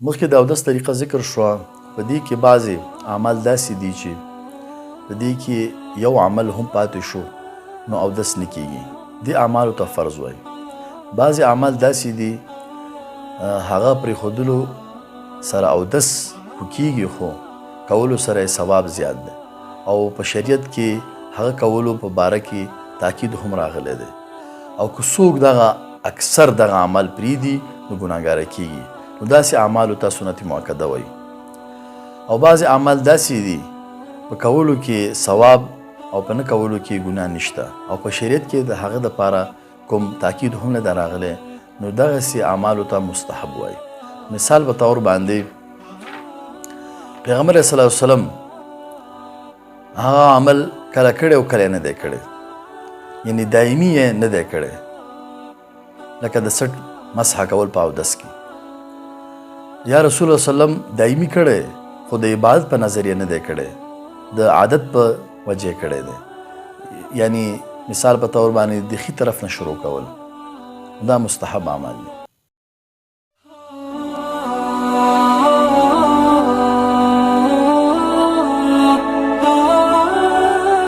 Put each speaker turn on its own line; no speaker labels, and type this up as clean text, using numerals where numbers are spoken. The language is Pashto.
مخکې د اودس طریقه ذکر شوه. په دې کې بعضې اعمال داسې دي چې په دې کې یو عمل هم پاتې شو نو اودس نه کیږي. دې اعمالو ته فرض وایي. بعضې اعمال داسې دي هغه پرېښودلو سره اودس خو کیږي خو کولو سره یې ثواب زیات دی او په شریعت کې هغه کولو په باره کې تاکید هم راغلی دی. او که څوک دغه اکثر دغه عمل پرېږدي نو ګناهګاره کیږي. نو داسې اعمالو ته سنت مؤکده وایي. او بعضې اعمال داسې دي په کولو کې ثواب او په نه کولو کې ګناه نشته او په شریعت کې د هغه دپاره کوم تاکید هم نه دی راغلی نو دغسې اعمالو ته مستحب وایي. مثال په طور باندې پیغمبر صلی الله علیه وسلم هغه عمل کله کړی او کله نه دی کړی، یعنی دایمي یې نه دی کړی، لکه د سټ مسح کول په اودس کې. یا رسول الله وسلم دایمي کړی خو د عبادت په نظر یې نه دی کړی، د عادت په وجه کړی دی. یعنی مثال په طور باندې د ښي طرف نه شروع کول دا مستحب عمل دی.